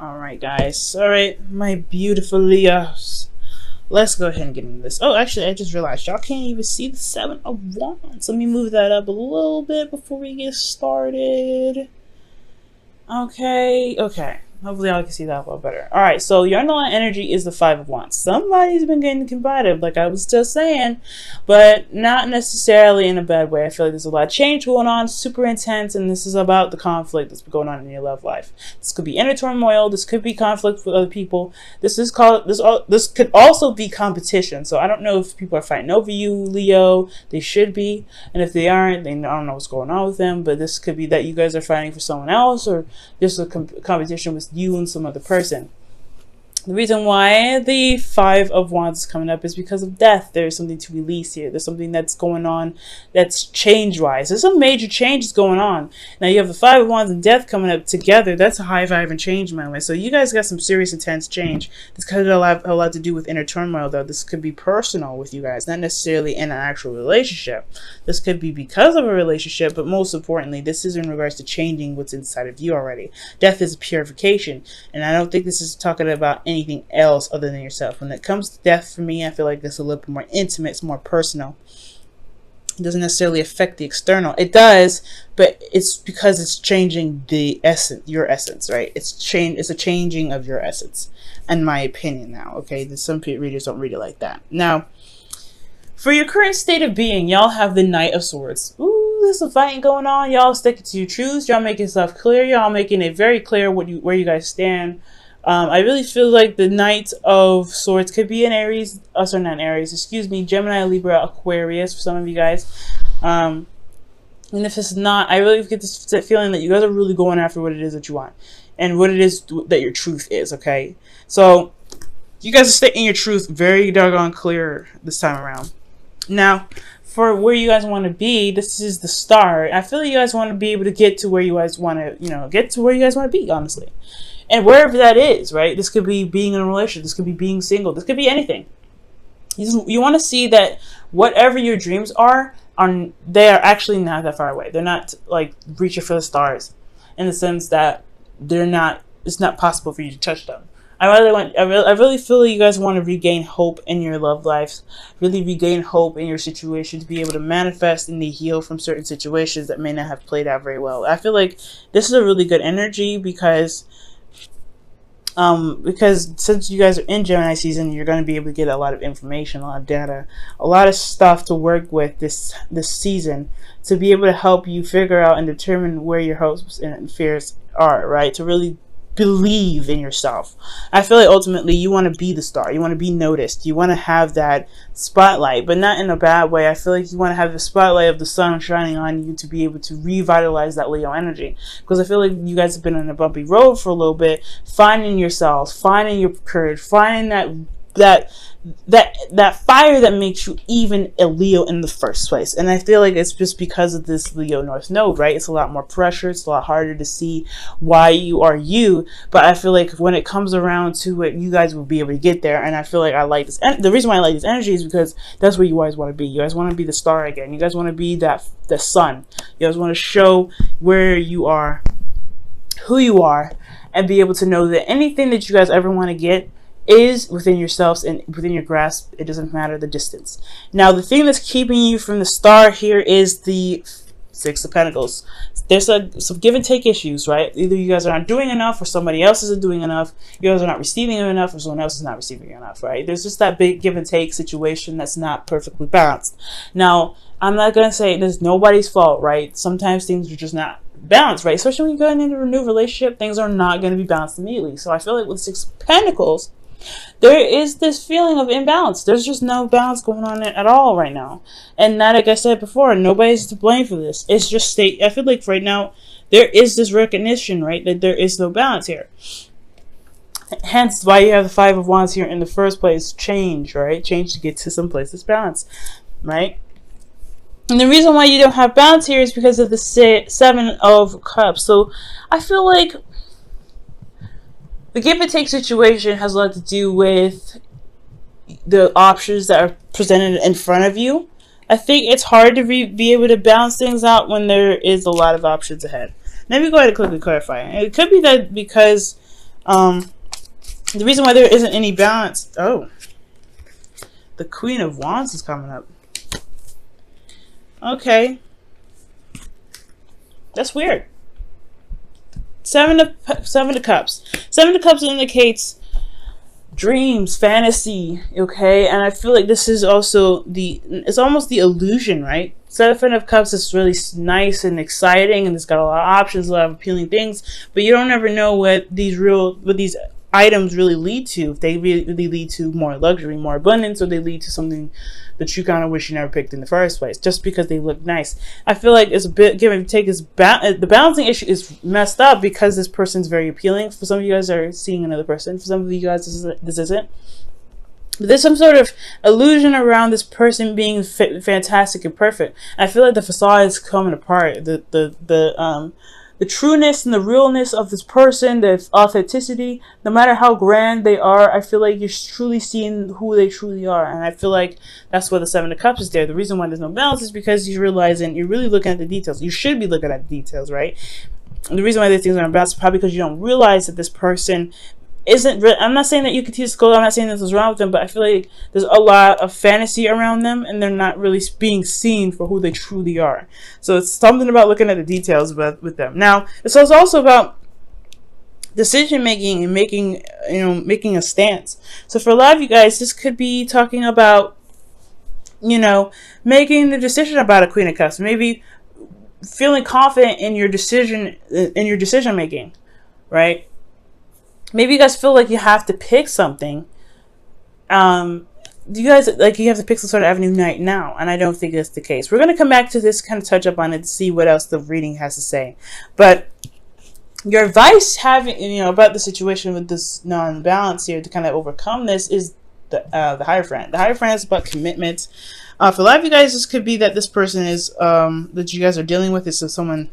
Alright, guys. Alright, my beautiful Leos. Let's go ahead and get into this. Oh, actually, I just realized y'all can't even see the 7 of Wands. Let me move that up a little bit before we get started. Okay. Hopefully y'all can see that a little better. Alright, so your underlying energy is the 5 of Wands. Somebody's been getting combative, like I was just saying, but not necessarily in a bad way. I feel like there's a lot of change going on, super intense, and this is about the conflict that's going on in your love life. This could be inner turmoil, this could be conflict with other people. This could also be competition. So I don't know if people are fighting over you, Leo. They should be, and if they aren't, then I don't know what's going on with them, but this could be that you guys are fighting for someone else, or just a competition with you and some other person. The reason why the 5 of Wands is coming up is because of death. There's something to release here. There's something that's going on that's change-wise. There's some major changes going on. Now you have the 5 of Wands and death coming up together. That's a high vibe and change, by the way. So you guys got some serious, intense change. This could have a lot to do with inner turmoil, though. This could be personal with you guys, not necessarily in an actual relationship. This could be because of a relationship, but most importantly, this is in regards to changing what's inside of you already. Death is a purification, and I don't think this is talking about anything else other than yourself. When it comes to death, for me, I feel like it's a little bit more intimate, it's more personal. It doesn't necessarily affect the external. It does, but it's because it's changing the essence, your essence, right? It's a changing of your essence, in my opinion now, okay? Some readers don't read it like that. Now, for your current state of being, y'all have the Knight of Swords. Ooh, there's some fighting going on. Y'all sticking to your truths. Y'all making stuff clear. Y'all making it very clear where you guys stand. I really feel like the Knight of Swords could be an Aries, sorry, not Aries, excuse me, Gemini, Libra, Aquarius for some of you guys. And if it's not, I really get this feeling that you guys are really going after what it is that you want and what it is that your truth is, okay? So you guys are stating your truth very doggone clear this time around. Now, for where you guys want to be, this is the start. I feel like you guys want to be able to get to where you guys want to, get to where you guys want to be, honestly. And wherever that is, right? This could be being in a relationship. This could be being single. This could be anything. You want to see that whatever your dreams are, they are actually not that far away. They're not like reaching for the stars, in the sense that it's not possible for you to touch them. I really feel like you guys want to regain hope in your love lives, really regain hope in your situation, to be able to manifest and to heal from certain situations that may not have played out very well. I feel like this is a really good energy because since you guys are in Gemini season, you're going to be able to get a lot of information, a lot of data, a lot of stuff to work with this season, to be able to help you figure out and determine where your hopes and fears are, right? To really believe in yourself. I feel like ultimately you want to be the star. You want to be noticed. You want to have that spotlight, but not in a bad way. I feel like you want to have the spotlight of the sun shining on you to be able to revitalize that Leo energy. Because I feel like you guys have been on a bumpy road for a little bit, finding yourselves, finding your courage, finding that fire that makes you even a Leo in the first place. And I feel like it's just because of this Leo North Node, right? It's a lot more pressure. It's a lot harder to see why you are you. But I feel like when it comes around to it, you guys will be able to get there. And I feel like I like this. And the reason why I like this energy is because that's where you guys want to be. You guys want to be the star again. You guys want to be the sun. You guys want to show where you are, who you are, and be able to know that anything that you guys ever want to get is within yourselves and within your grasp. It doesn't matter the distance. Now, the thing that's keeping you from the star here is the 6 of Pentacles. There's some give and take issues, right? Either you guys are not doing enough, or somebody else isn't doing enough. You guys are not receiving enough, or someone else is not receiving enough, right? There's just that big give and take situation that's not perfectly balanced. Now, I'm not going to say there's nobody's fault, right? Sometimes things are just not balanced, right? Especially when you're going into a new relationship, things are not going to be balanced immediately. So I feel like with 6 of Pentacles, there is this feeling of imbalance. There's just no balance going on at all right now. And not, like I said before, nobody's to blame for this. It's just I feel like right now there is this recognition, right, that there is no balance here. Hence why you have the 5 of Wands here in the first place. Change, right? Change to get to some place that's balanced, right? And the reason why you don't have balance here is because of the 7 of Cups. So I feel like the give and take situation has a lot to do with the options that are presented in front of you. I think it's hard to be able to balance things out when there is a lot of options ahead. Let me go ahead and quickly clarify. It could be that because The reason why there isn't any balance. Oh, the Queen of Wands is coming up. Okay, that's weird. Seven of Cups. Seven of Cups indicates dreams, fantasy. Okay, and I feel like this is also it's almost the illusion, right? Seven of Cups is really nice and exciting, and it's got a lot of options, a lot of appealing things. But you don't ever know what these items really lead to. If they really lead to more luxury, more abundance, or they lead to something that you kind of wish you never picked in the first place, just because they look nice. I feel like it's a bit give and take. The balancing issue is messed up because this person's very appealing. For some of you guys are seeing another person. For some of you guys, this isn't. But there's some sort of illusion around this person being fantastic and perfect. And I feel like the facade is coming apart. The trueness and the realness of this person, the authenticity, no matter how grand they are, I feel like you're truly seeing who they truly are. And I feel like that's why the Seven of Cups is there. The reason why there's no balance is because you're realizing you're really looking at the details. You should be looking at the details, right? And the reason why these things are unbalanced is probably because you don't realize that this person isn't. I'm not saying that you can teach school. I'm not saying this is wrong with them, but I feel like there's a lot of fantasy around them, and they're not really being seen for who they truly are. So it's something about looking at the details with them. Now, it's also about decision making and making a stance. So for a lot of you guys, this could be talking about making the decision about a Queen of Cups. Maybe feeling confident in your decision making, right? Maybe you guys feel like you have to pick something. Do you guys you have to pick some sort of avenue right now? And I don't think that's the case. We're going to come back to this, kind of touch up on it to see what else the reading has to say. But your advice about the situation with this non-balance here to kind of overcome this is the Hierophant. The Hierophant is about commitment. For a lot of you guys, this could be that this person is that you guys are dealing with is someone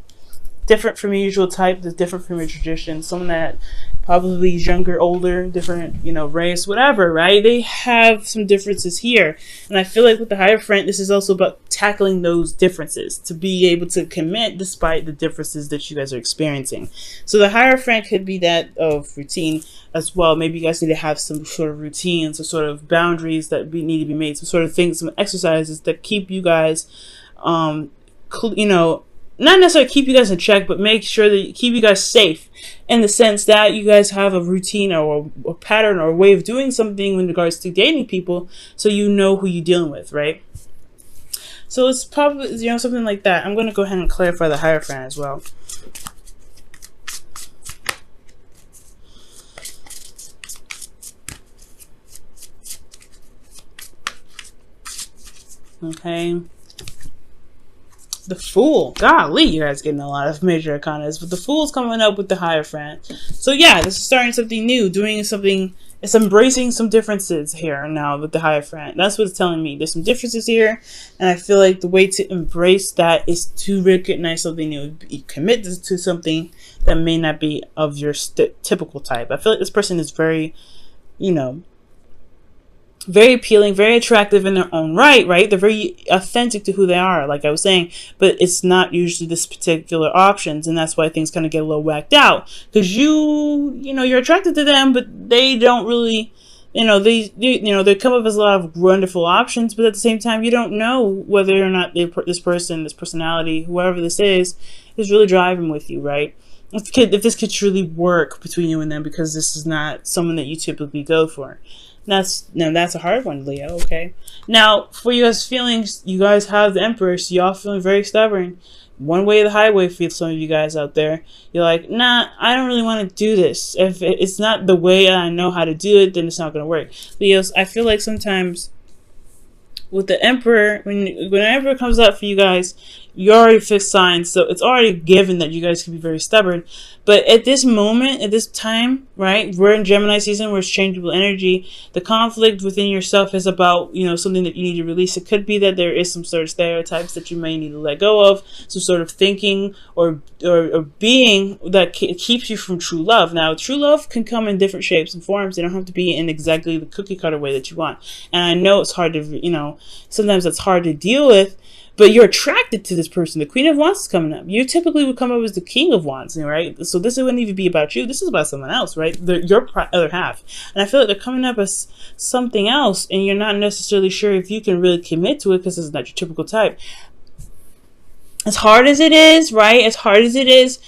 different from your usual type, that's different from your tradition, someone that probably is younger, older, different, race, whatever, right? They have some differences here. And I feel like with the Hierophant, this is also about tackling those differences, to be able to commit despite the differences that you guys are experiencing. So the Hierophant could be that of routine as well. Maybe you guys need to have some sort of routines, some sort of boundaries that need to be made, some sort of things, some exercises that keep you guys, not necessarily keep you guys in check, but make sure that keep you guys safe in the sense that you guys have a routine or a pattern or a way of doing something in regards to dating people, so you know who you're dealing with, right? So it's probably, something like that. I'm going to go ahead and clarify the Hierophant as well. Okay. The Fool. Golly, you guys getting a lot of major arcanas. But the Fool's coming up with the Hierophant. So yeah, this is starting something new. Doing something. It's embracing some differences here now with the Hierophant. That's what it's telling me. There's some differences here. And I feel like the way to embrace that is to recognize something new. Commit to something that may not be of your typical type. I feel like this person is very, very appealing, very attractive in their own right? They're very authentic to who they are, like I was saying, but it's not usually this particular options, and that's why things kind of get a little whacked out, because you're attracted to them, but they don't really, they come up as a lot of wonderful options, but at the same time, you don't know whether or not this personality, whoever this is really driving with you, right? If this could truly work between you and them, because this is not someone that you typically go for. That's a hard one, Leo. Okay. Now, for you guys' feelings, you guys have the Emperor, so y'all feeling very stubborn. One way or the highway for some of you guys out there. You're like, nah, I don't really want to do this. If it's not the way I know how to do it, then it's not going to work. Leos, I feel like sometimes with the Emperor, when the Emperor comes up for you guys, you already fixed signs, so it's already given that you guys can be very stubborn. But at this moment, at this time, right, we're in Gemini season, where it's changeable energy. The conflict within yourself is about, something that you need to release. It could be that there is some sort of stereotypes that you may need to let go of, some sort of thinking or being that keeps you from true love. Now, true love can come in different shapes and forms. They don't have to be in exactly the cookie cutter way that you want. And I know it's hard to, sometimes it's hard to deal with, but you're attracted to this person. The Queen of Wands is coming up. You typically would come up as the King of Wands, right? So this wouldn't even be about you. This is about someone else, right? Your other half. And I feel like they're coming up as something else, and you're not necessarily sure if you can really commit to it because it's not your typical type. As hard as it is, right? As hard as it is,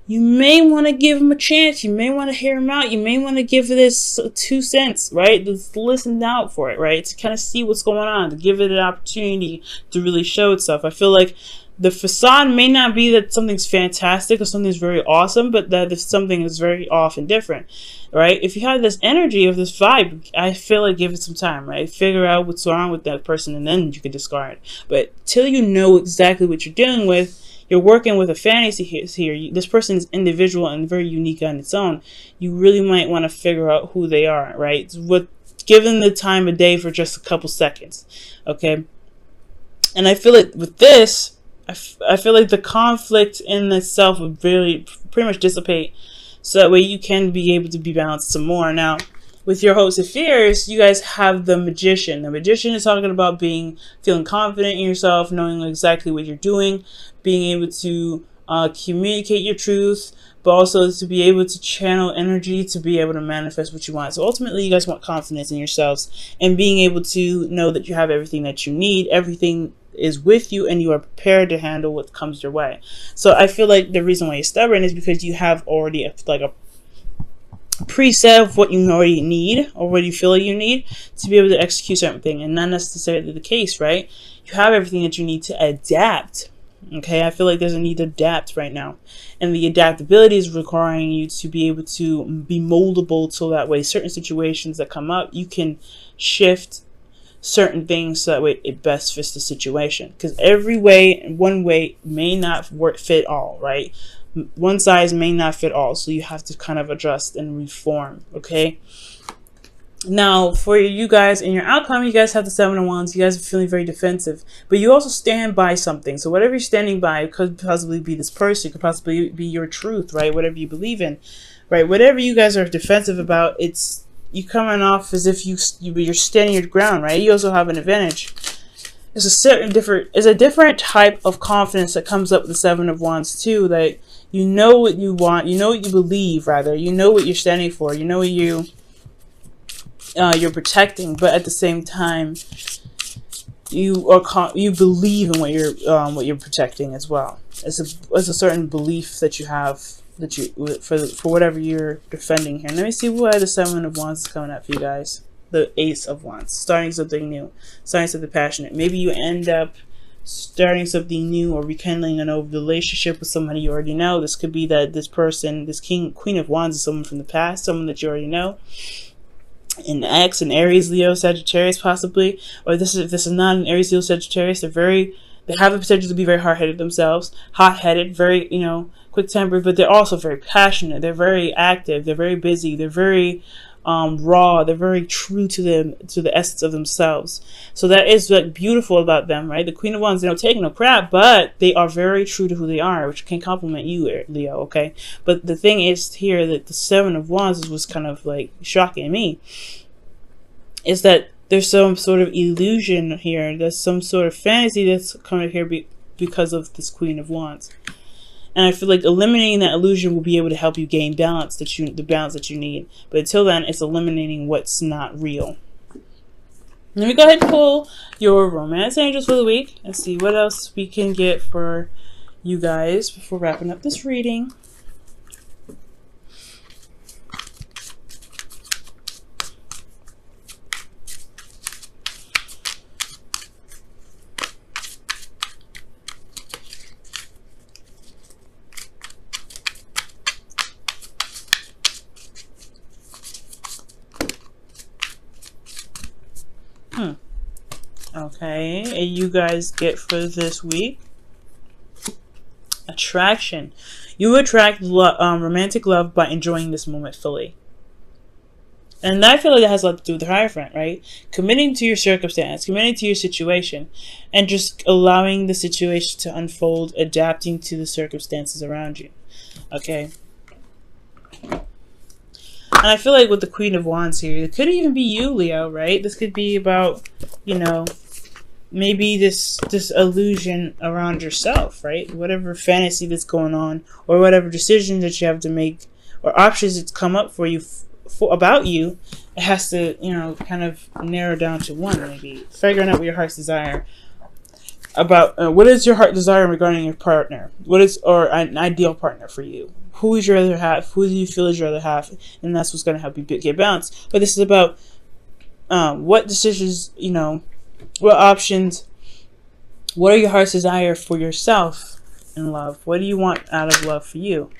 you may want to give him a chance. You may want to hear him out. You may want to give this 2 cents, right? Just listen out for it, right? To kind of see what's going on, to give it an opportunity to really show itself. I feel like the facade may not be that something's fantastic or something's very awesome, but that if something is very off and different, right? If you have this energy of this vibe, I feel like give it some time, right? Figure out what's wrong with that person, and then you can discard. But till you know exactly what you're dealing with, you're working with a fantasy here. This person is individual and very unique on its own. You really might want to figure out who they are, right? Give them the time of day for just a couple seconds, okay? And I feel like with this, I feel like the conflict in itself would really pretty much dissipate, so that way you can be able to be balanced some more. Now, with your hopes and fears, you guys have the Magician. The Magician is talking about feeling confident in yourself, knowing exactly what you're doing, being able to communicate your truth, but also to be able to channel energy to be able to manifest what you want. So ultimately, you guys want confidence in yourselves and being able to know that you have everything that you need, everything is with you, and you are prepared to handle what comes your way. So I feel like the reason why you're stubborn is because you have already a preset of what you already need or what you feel like you need to be able to execute certain thing, and not necessarily the case, right? You have everything that you need to adapt. Okay, I feel like there's a need to adapt right now, and the adaptability is requiring you to be able to be moldable, so that way certain situations that come up, you can shift certain things so that way it best fits the situation. Because one way may not fit all, right? One size may not fit all, so you have to kind of adjust and reform, okay? Now, for you guys in your outcome, you guys have the 7 of Wands. You guys are feeling very defensive, but you also stand by something. So whatever you're standing by could possibly be this person, could possibly be your truth, right? Whatever you believe in, right? Whatever you guys are defensive about, it's you coming off as if you're standing your ground, right? You also have an advantage. It's a different type of confidence that comes up with the 7 of Wands too. That you know what you want, you know what you believe, rather, you know what you're standing for, you know what you're protecting, but at the same time, you believe in what you're protecting as well. It's a certain belief that you have that you for whatever you're defending here. Let me see why the 7 of Wands is coming up for you guys. The Ace of Wands, starting something new, starting something passionate. Maybe you end up starting something new or rekindling an old relationship with somebody you already know. This could be that this person, this Queen of Wands, is someone from the past, someone that you already know. An ex, an Aries, Leo, Sagittarius, possibly. Or if this is not an Aries, Leo, Sagittarius, they have the potential to be very hard-headed themselves, hot-headed, very, quick-tempered, but they're also very passionate. They're very active. They're very busy. They're very raw. They're very true to the essence of themselves. So that is like beautiful about them, right? The Queen of Wands, they don't take no crap, but they are very true to who they are, which can compliment you, Leo, okay? But the thing is here that the 7 of Wands was kind of like shocking me, is that there's some sort of illusion here. There's some sort of fantasy that's coming here because of this Queen of Wands. And I feel like eliminating that illusion will be able to help you gain the balance that you need. But until then, it's eliminating what's not real. Let me go ahead and pull your romance angels for the week and see what else we can get for you guys before wrapping up this reading. Okay, and you guys get for this week, attraction. You attract romantic love by enjoying this moment fully. And I feel like that has a lot to do with the Hierophant, right? Committing to your circumstance, committing to your situation, and just allowing the situation to unfold, adapting to the circumstances around you. Okay. And I feel like with the Queen of Wands here, it could even be you, Leo, right? This could be about, maybe this illusion around yourself, right? Whatever fantasy that's going on, or whatever decision that you have to make, or options that's come up for you about you, it has to, kind of narrow down to one. Maybe figuring out what your heart's desire about. What is your heart desire regarding your partner? What is, or an ideal partner for you? Who is your other half? Who do you feel is your other half? And that's what's going to help you get balanced. But this is about what decisions, what options, what are your heart's desire for yourself in love? What do you want out of love for you?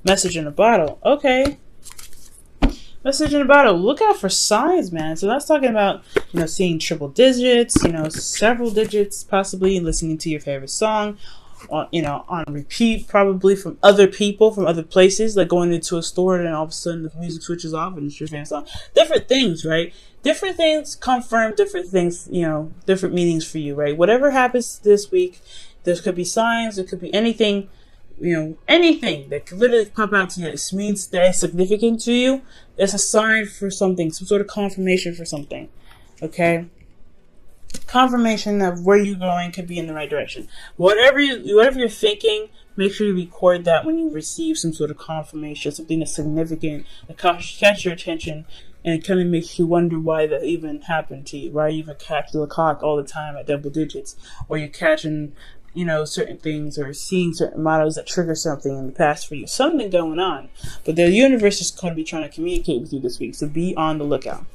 Message in a bottle. Okay. Message in a bottle. Look out for signs, man. So that's talking about, seeing triple digits, several digits, possibly listening to your favorite song on repeat, probably from other people, from other places, like going into a store and then all of a sudden the music switches off and it's your favorite song. Different things, right? Different things confirm different things, different meanings for you, right? Whatever happens this week, there could be signs, there could be anything, anything that could literally pop out to you. It means that it's significant to you. It's a sign for something, some sort of confirmation for something. Okay? Confirmation of where you're going could be in the right direction. Whatever you're thinking, make sure you record that when you receive some sort of confirmation, something that's significant, that catch your attention, and it kind of makes you wonder why that even happened to you. Why you even catch the clock all the time at double digits, or you're catching, certain things, or seeing certain models that trigger something in the past for you. Something going on. But the universe is going to be trying to communicate with you this week, so be on the lookout.